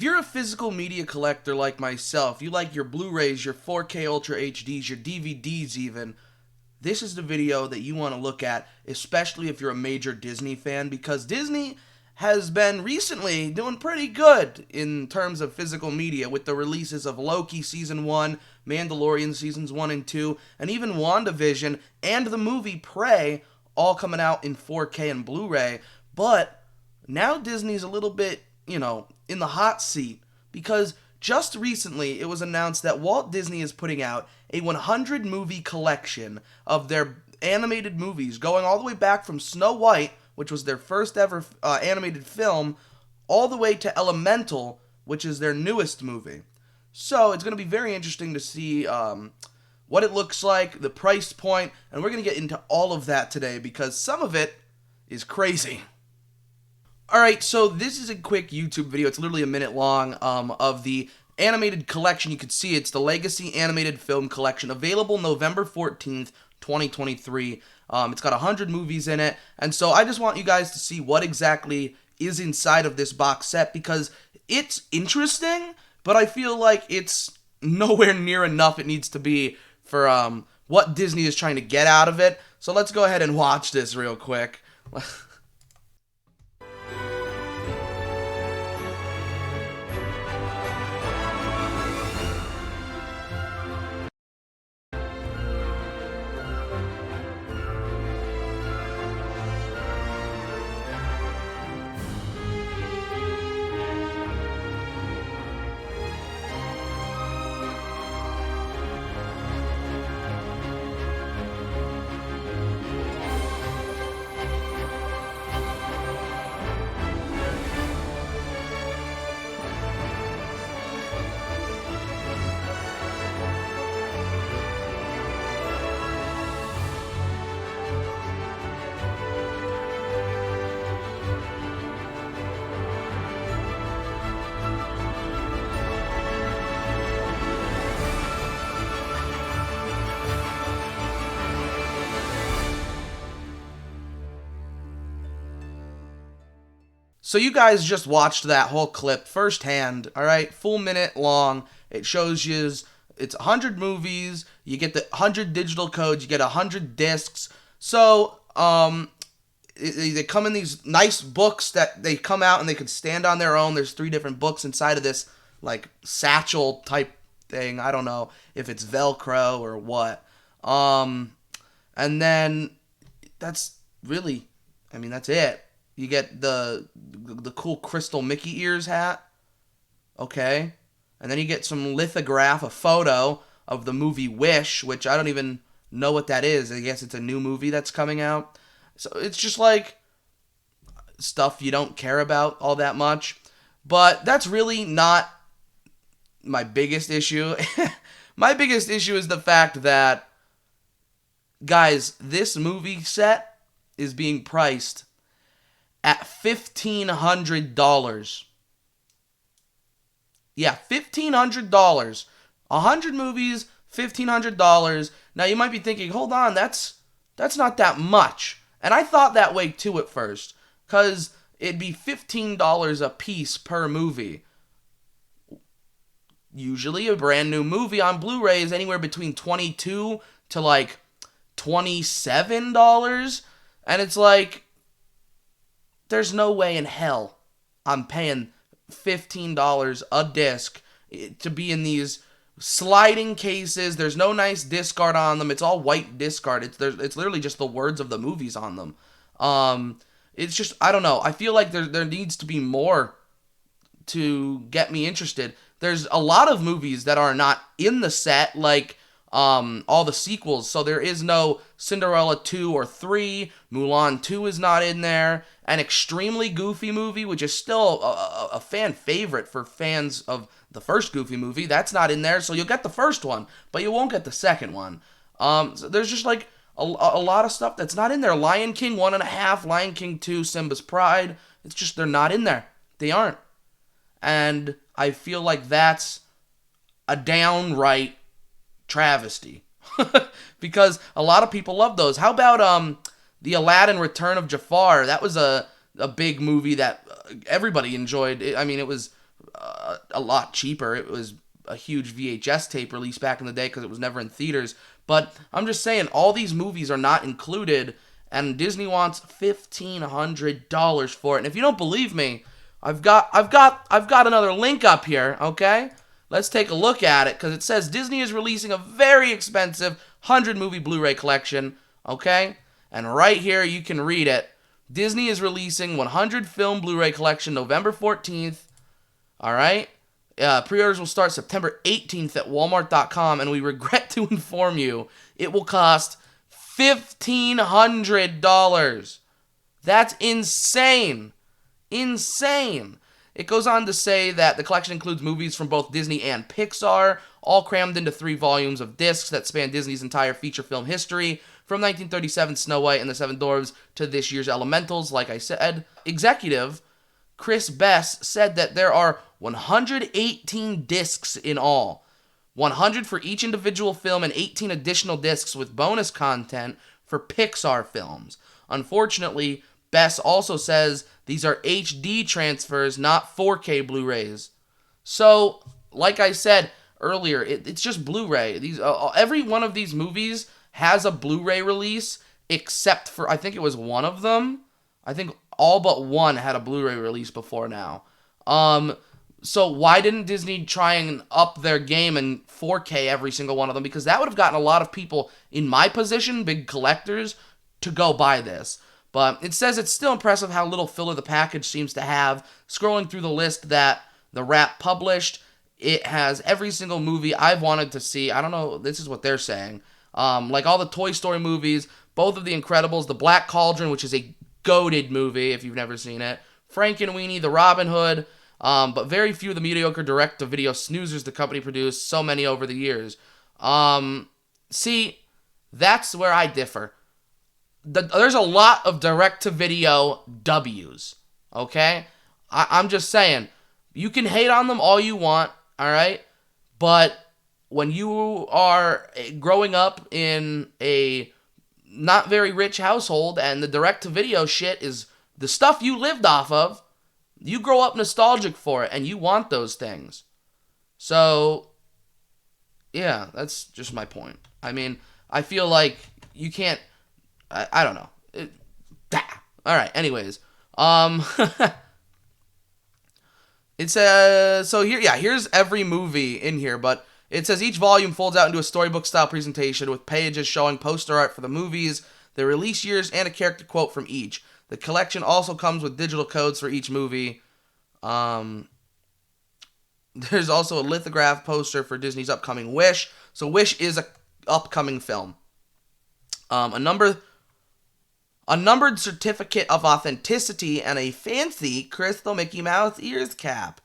If you're a physical media collector like myself, you like your Blu-rays, your 4K Ultra HDs, your DVDs even, this is the video that you want to look at, especially if you're a major Disney fan, because Disney has been recently doing pretty good in terms of physical media with the releases of Loki Season 1, Mandalorian Seasons 1 and 2, and even WandaVision and the movie Prey, all coming out in 4K and Blu-ray. But now Disney's a little bit, in the hot seat, because just recently it was announced that Walt Disney is putting out a 100 movie collection of their animated movies, going all the way back from Snow White, which was their first ever animated film, all the way to Elemental, which is their newest movie. So it's going to be very interesting to see what it looks like, the price point, and we're going to get into all of that today because some of it is crazy. Alright, so this is a quick YouTube video. It's literally a minute long of the animated collection. You can see it's the Legacy Animated Film Collection, available November 14th, 2023. It's got 100 movies in it, and so I just want you guys to see what exactly is inside of this box set, because it's interesting, but I feel like it's nowhere near enough it needs to be for what Disney is trying to get out of it. So let's go ahead and watch this real quick. So you guys just watched that whole clip firsthand, alright? Full minute long. It shows you it's 100 movies, you get the 100 digital codes, you get 100 discs. So, they come in these nice books that they come out and they can stand on their own. There's 3 different books inside of this, like, satchel type thing. I don't know if it's Velcro or what. And then that's really, that's it. You get the cool crystal Mickey ears hat. Okay. And then you get some lithograph, a photo of the movie Wish, which I don't even know what that is. I guess it's a new movie that's coming out. So it's just like stuff you don't care about all that much. But that's really not my biggest issue. My biggest issue is the fact that, guys, this movie set is being priced at $1,500. Yeah, $1,500. 100 movies, $1,500. Now you might be thinking, hold on, that's not that much. And I thought that way too at first, because it'd be $15 a piece per movie. Usually a brand new movie on Blu-ray is anywhere between $22 to like $27. And it's like, there's no way in hell I'm paying $15 a disc to be in these sliding cases. There's no nice disc art on them. It's all white disc art. It's literally just the words of the movies on them. It's just, I don't know. I feel like there needs to be more to get me interested. There's a lot of movies that are not in the set, like all the sequels. So there is no Cinderella 2 or 3. Mulan 2 is not in there. An extremely Goofy movie, which is still a fan favorite for fans of the first Goofy movie, that's not in there. So you'll get the first one, but you won't get the second one. So there's just like a lot of stuff that's not in there. Lion King 1.5, Lion King 2, Simba's Pride. It's just they're not in there. They aren't. And I feel like that's a downright travesty. Because a lot of people love those. How about the Aladdin Return of Jafar? That was a big movie that everybody enjoyed. It was a lot cheaper. It was a huge VHS tape release back in the day because it was never in theaters. But I'm just saying, all these movies are not included, and Disney wants $1,500 for it. And if you don't believe me, I've got another link up here. Okay, let's take a look at it because it says Disney is releasing a very expensive 100-movie Blu-ray collection. Okay, and right here you can read it. Disney is releasing 100 film Blu-ray collection November 14th. All right. Pre-orders will start September 18th at Walmart.com, and we regret to inform you it will cost $1,500. That's insane. Insane. It goes on to say that the collection includes movies from both Disney and Pixar, all crammed into 3 volumes of discs that span Disney's entire feature film history, from 1937's Snow White and the Seven Dwarfs to this year's Elementals. Like I said, executive Chris Bess said that there are 118 discs in all, 100 for each individual film and 18 additional discs with bonus content for Pixar films. Unfortunately, Bess also says these are HD transfers, not 4K Blu-rays. So, like I said earlier, it's just Blu-ray. Every one of these movies has a Blu-ray release, except for, I think it was one of them. I think all but one had a Blu-ray release before now. So why didn't Disney try and up their game and 4K every single one of them? Because that would have gotten a lot of people in my position, big collectors, to go buy this. But it says it's still impressive how little filler the package seems to have. Scrolling through the list that the Wrap published, it has every single movie I've wanted to see. I don't know, this is what they're saying. Like all the Toy Story movies, both of The Incredibles, The Black Cauldron, which is a goated movie if you've never seen it, Frankenweenie, The Robin Hood, but very few of the mediocre direct-to-video snoozers the company produced, so many over the years. See, that's where I differ. There's a lot of direct-to-video W's, okay? I'm just saying, you can hate on them all you want, all right? But when you are growing up in a not very rich household and the direct-to-video shit is the stuff you lived off of, you grow up nostalgic for it and you want those things. So, yeah, that's just my point. I mean, I feel like you can't, I don't know. All right, anyways. It says, so here, yeah, here's every movie in here, but it says each volume folds out into a storybook-style presentation with pages showing poster art for the movies, their release years, and a character quote from each. The collection also comes with digital codes for each movie. There's also a lithograph poster for Disney's upcoming Wish. So Wish is a upcoming film. A numbered certificate of authenticity, and a fancy crystal Mickey Mouse ears cap.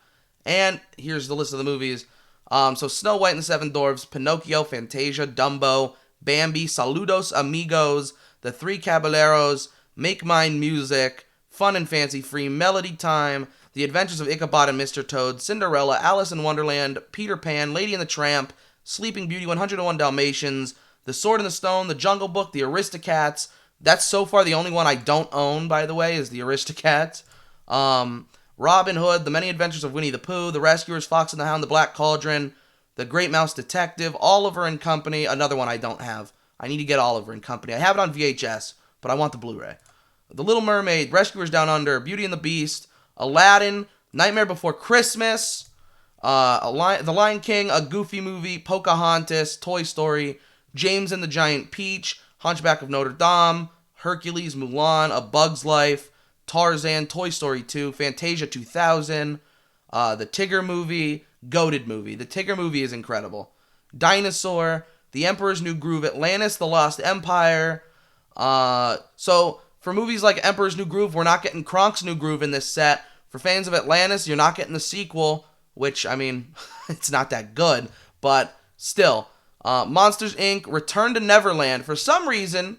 And here's the list of the movies. So Snow White and the Seven Dwarfs, Pinocchio, Fantasia, Dumbo, Bambi, Saludos Amigos, The Three Caballeros, Make Mine Music, Fun and Fancy Free, Melody Time, The Adventures of Ichabod and Mr. Toad, Cinderella, Alice in Wonderland, Peter Pan, Lady and the Tramp, Sleeping Beauty, 101 Dalmatians, The Sword and the Stone, The Jungle Book, The Aristocats. That's so far the only one I don't own, by the way, is The Aristocats. Robin Hood, The Many Adventures of Winnie the Pooh, The Rescuers, Fox and the Hound, The Black Cauldron, The Great Mouse Detective, Oliver and Company, another one I don't have. I need to get Oliver and Company. I have it on VHS, but I want the Blu-ray. The Little Mermaid, Rescuers Down Under, Beauty and the Beast, Aladdin, Nightmare Before Christmas, The Lion King, A Goofy Movie, Pocahontas, Toy Story, James and the Giant Peach, Hunchback of Notre Dame, Hercules, Mulan, A Bug's Life, Tarzan, Toy Story 2, Fantasia 2000, the Tigger movie, goated movie. The Tigger movie is incredible. Dinosaur, The Emperor's New Groove, Atlantis, The Lost Empire. So for movies like Emperor's New Groove, we're not getting Kronk's New Groove in this set. For fans of Atlantis, you're not getting the sequel, which, I mean, it's not that good, but still. Monsters, Inc., Return to Neverland. For some reason,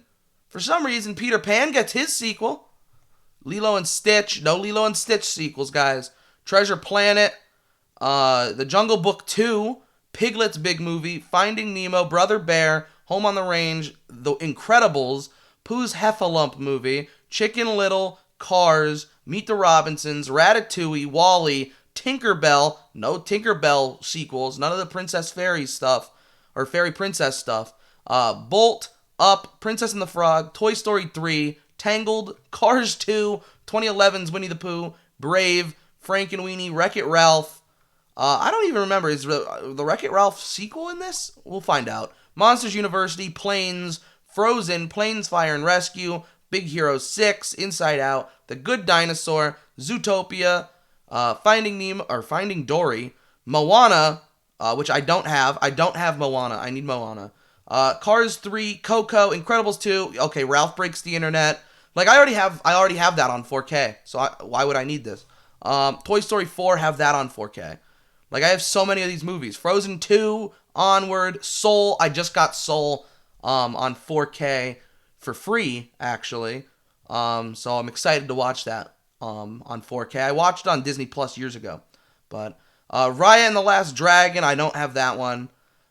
Peter Pan gets his sequel. Lilo and Stitch. No Lilo and Stitch sequels, guys. Treasure Planet. The Jungle Book 2. Piglet's Big Movie. Finding Nemo. Brother Bear. Home on the Range. The Incredibles. Pooh's Heffalump Movie. Chicken Little. Cars. Meet the Robinsons. Ratatouille. Wall-E. Tinkerbell. No Tinkerbell sequels. None of the Princess Fairy stuff. Or Fairy Princess stuff. Bolt, Up, Princess and the Frog, Toy Story 3, Tangled, Cars 2, 2011's Winnie the Pooh, Brave, Frankenweenie, Wreck-It Ralph. I don't even remember. Is the Wreck-It Ralph sequel in this? We'll find out. Monsters University, Planes, Frozen, Planes, Fire and Rescue, Big Hero 6, Inside Out, The Good Dinosaur, Zootopia, Finding Nemo, or Finding Dory, Moana, which I don't have. I don't have Moana. I need Moana. Cars 3, Coco, Incredibles 2. Okay, Ralph Breaks the Internet. Like I already have that on 4K. So why would I need this? Toy Story 4, have that on 4K. Like I have so many of these movies. Frozen 2, Onward, Soul. I just got Soul on 4K for free actually. So I'm excited to watch that on 4K. I watched it on Disney Plus years ago. But Raya and the Last Dragon, I don't have that one.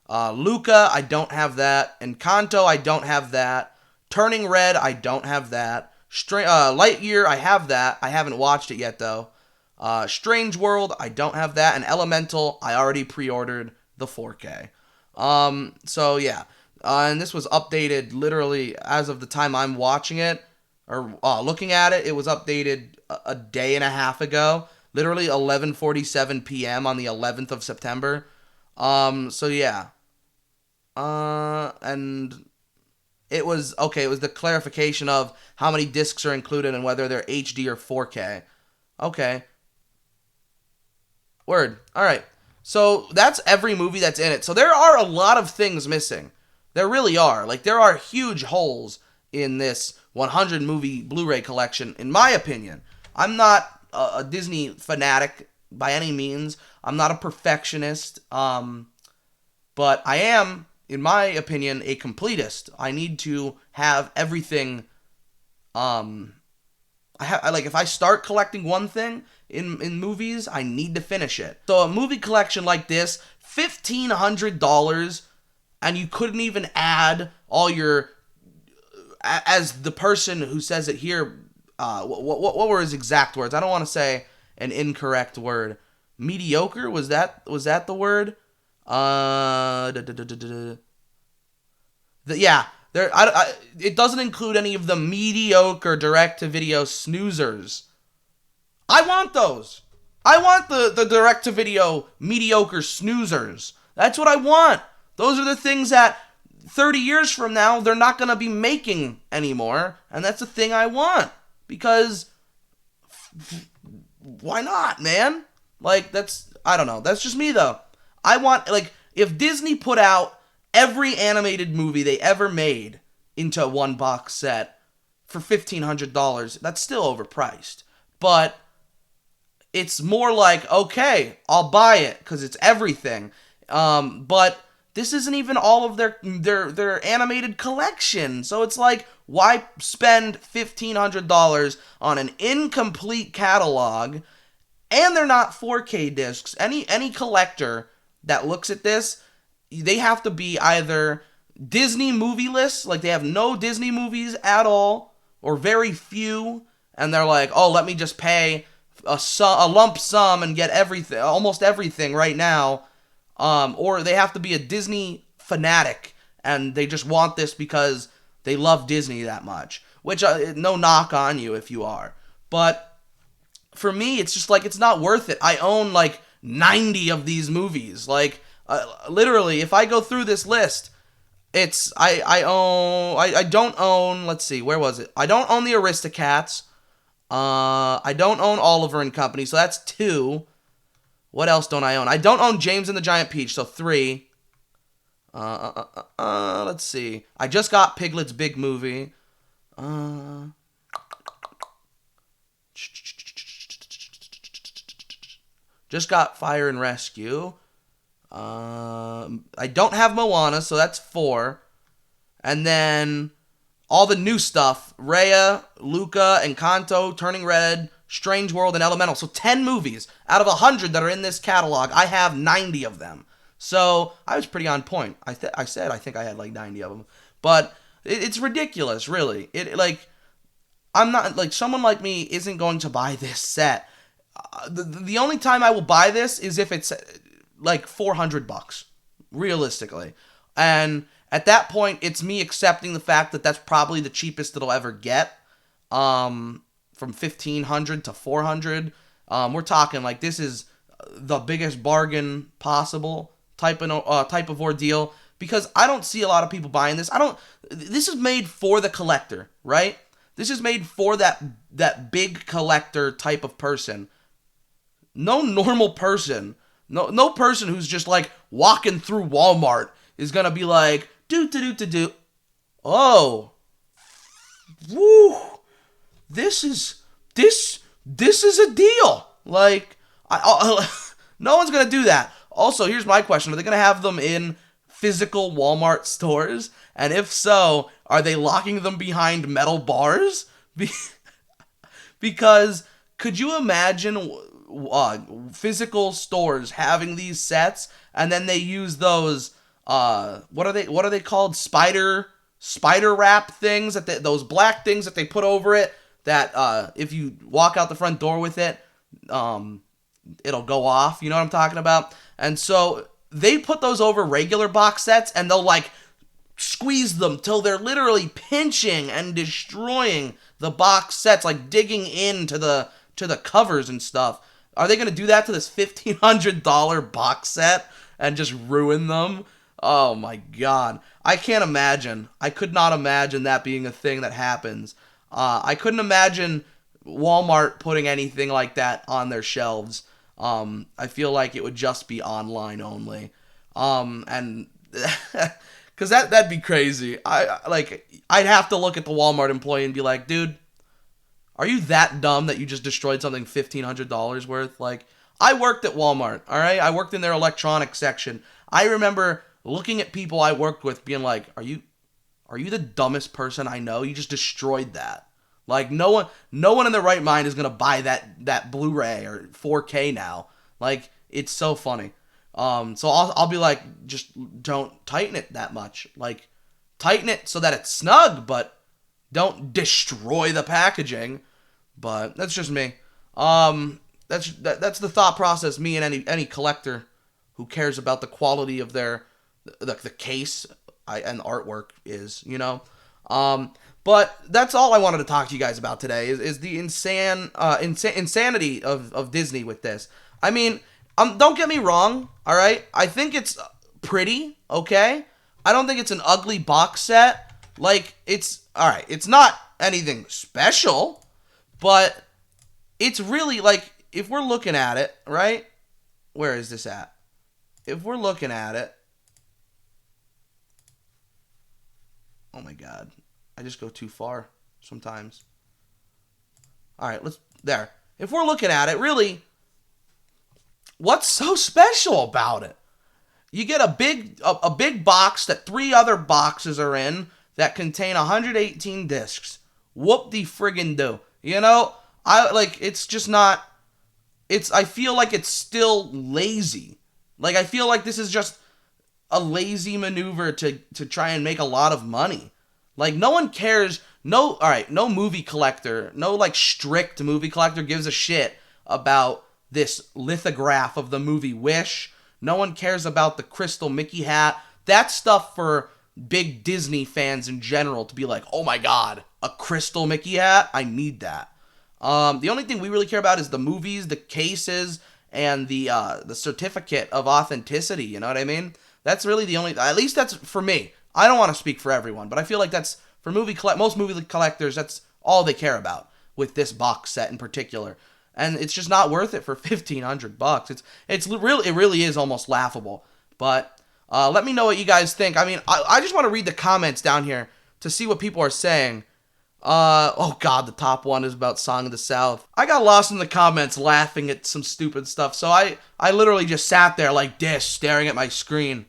Luca, I don't have that. Encanto, I don't have that. Turning Red, I don't have that. Lightyear, I have that. I haven't watched it yet, though. Strange World, I don't have that. And Elemental, I already pre-ordered the 4K. So, yeah. And this was updated literally as of the time I'm watching it, or looking at it. It was updated a day and a half ago. Literally 11:47 p.m. on the 11th of September. So, yeah. And it was the clarification of how many discs are included and whether they're HD or 4K. Okay. Word. All right. So that's every movie that's in it. So there are a lot of things missing. There really are. Like there are huge holes in this 100 movie Blu-ray collection, in my opinion. I'm not a Disney fanatic by any means. I'm not a perfectionist. But I am, in my opinion, a completist. I need to have everything. If I start collecting one thing in movies, I need to finish it. So a movie collection like this, $1,500, and you couldn't even add all your, as the person who says it here, what were his exact words? I don't want to say an incorrect word. Mediocre? Was that the word? It doesn't include any of the mediocre direct-to-video snoozers. I want those. I want the direct-to-video mediocre snoozers. That's what I want. Those are the things that 30 years from now they're not going to be making anymore, and that's the thing I want. Because why not, man? Like, I don't know. That's just me, though. I want, like, if Disney put out every animated movie they ever made into one box set for $1,500, that's still overpriced. But it's more like, okay, I'll buy it because it's everything. But this isn't even all of their animated collection. So it's like, why spend $1,500 on an incomplete catalog? And they're not 4K discs. Any collector that looks at this, they have to be either Disney movie lists, like they have no Disney movies at all, or very few, and they're like, oh, let me just pay a lump sum and get everything, almost everything right now, or they have to be a Disney fanatic, and they just want this because they love Disney that much, which, no knock on you if you are, but for me, it's just like, it's not worth it. I own like 90 of these movies, like, literally, if I go through this list, I don't own, let's see, where was it? I don't own the Aristocats. I don't own Oliver and Company, so that's 2. What else don't I own? I don't own James and the Giant Peach, so 3. Let's see. I just got Piglet's Big Movie. Just got Fire and Rescue. I don't have Moana, so that's 4. And then all the new stuff, Raya, Luca, Encanto, Turning Red, Strange World, and Elemental. So 10 movies out of 100 that are in this catalog. I have 90 of them. So I was pretty on point. I think I had like 90 of them. But it's ridiculous, really. I'm not, like, someone like me isn't going to buy this set The only time I will buy this is if it's like $400, realistically. And at that point, it's me accepting the fact that that's probably the cheapest it'll ever get. From 1,500 to 400. We're talking like this is the biggest bargain possible type of ordeal, because I don't see a lot of people buying this. This is made for the collector, right? This is made for that big collector type of person. No normal person, no person who's just like walking through Walmart is gonna be like, do. Oh, woo! This is a deal. Like, no one's gonna do that. Also, here's my question: are they gonna have them in physical Walmart stores? And if so, are they locking them behind metal bars? Because could you imagine physical stores having these sets, and then they use those what are they called, spider wrap things, those black things that they put over it, that if you walk out the front door with it, it'll go off. You know what I'm talking about? And so they put those over regular box sets, and they'll like squeeze them till they're literally pinching and destroying the box sets, like digging into the covers and stuff. Are they going to do that to this $1,500 box set and just ruin them? Oh my God. I can't imagine. I could not imagine that being a thing that happens. I couldn't imagine Walmart putting anything like that on their shelves. I feel like it would just be online only. And because that'd be crazy. I'd have to look at the Walmart employee and be like, dude, are you that dumb that you just destroyed something $1,500 worth? Like, I worked at Walmart, all right? I worked in their electronics section. I remember looking at people I worked with being like, are you the dumbest person I know? You just destroyed that. Like, no one in their right mind is going to buy that Blu-ray or 4K now. Like, it's so funny. So I'll be like, just don't tighten it that much. Like, tighten it so that it's snug, but don't destroy the packaging. But that's just me. That's the thought process me and any collector who cares about the quality of the case and artwork is, you know. But that's all I wanted to talk to you guys about today is the insanity of Disney with this. I mean, don't get me wrong, all right? I think it's pretty, okay? I don't think it's an ugly box set. Like, all right, it's not anything special, but it's really, like, if we're looking at it, right? Where is this at? If we're looking at it, oh my God, I just go too far sometimes. All right, there. If we're looking at it, really, what's so special about it? You get a big box that 3 other boxes are in that contain 118 discs. Whoop-de-friggin' do. You know, it's just not, I feel like it's still lazy. Like, I feel like this is just a lazy maneuver to try and make a lot of money. Like, no one cares. No movie collector, no, like, strict movie collector gives a shit about this lithograph of the movie Wish. No one cares about the crystal Mickey hat. That's stuff for big Disney fans in general to be like, oh my God, a crystal Mickey hat? I need that. The only thing we really care about is the movies, the cases, and the certificate of authenticity. You know what I mean? That's really the only, at least that's for me. I don't want to speak for everyone, but I feel like that's for most movie collectors, that's all they care about with this box set in particular. And it's just not worth it for $1,500. It really is almost laughable. But let me know what you guys think. I mean, I just want to read the comments down here to see what people are saying. Oh God, the top one is about Song of the South. I got lost in the comments laughing at some stupid stuff, so I literally just sat there like this, staring at my screen.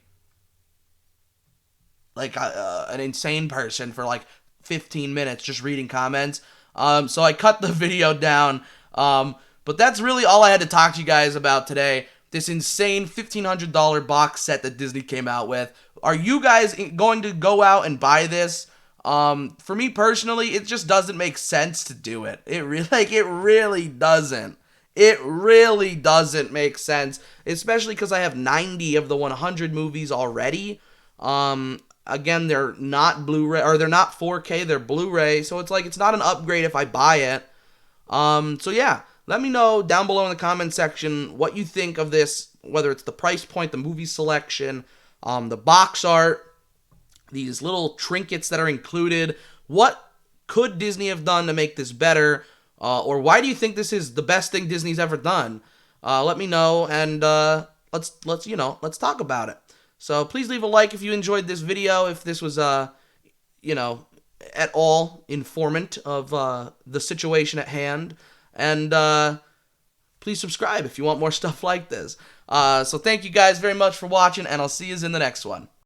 Like an insane person for like 15 minutes just reading comments. So I cut the video down. But that's really all I had to talk to you guys about today. This insane $1,500 box set that Disney came out with. Are you guys going to go out and buy this? For me personally, it just doesn't make sense to do it. It really doesn't. It really doesn't make sense, especially because I have 90 of the 100 movies already. Again, they're not Blu-ray, or they're not 4K, they're Blu-ray, so it's like it's not an upgrade if I buy it. So yeah, let me know down below in the comment section what you think of this, whether it's the price point, the movie selection, the box art, these little trinkets that are included. What could Disney have done to make this better? Or why do you think this is the best thing Disney's ever done? Let me know, and let's talk about it. So please leave a like if you enjoyed this video, if this was at all informant of the situation at hand, and please subscribe if you want more stuff like this. So thank you guys very much for watching, and I'll see you in the next one.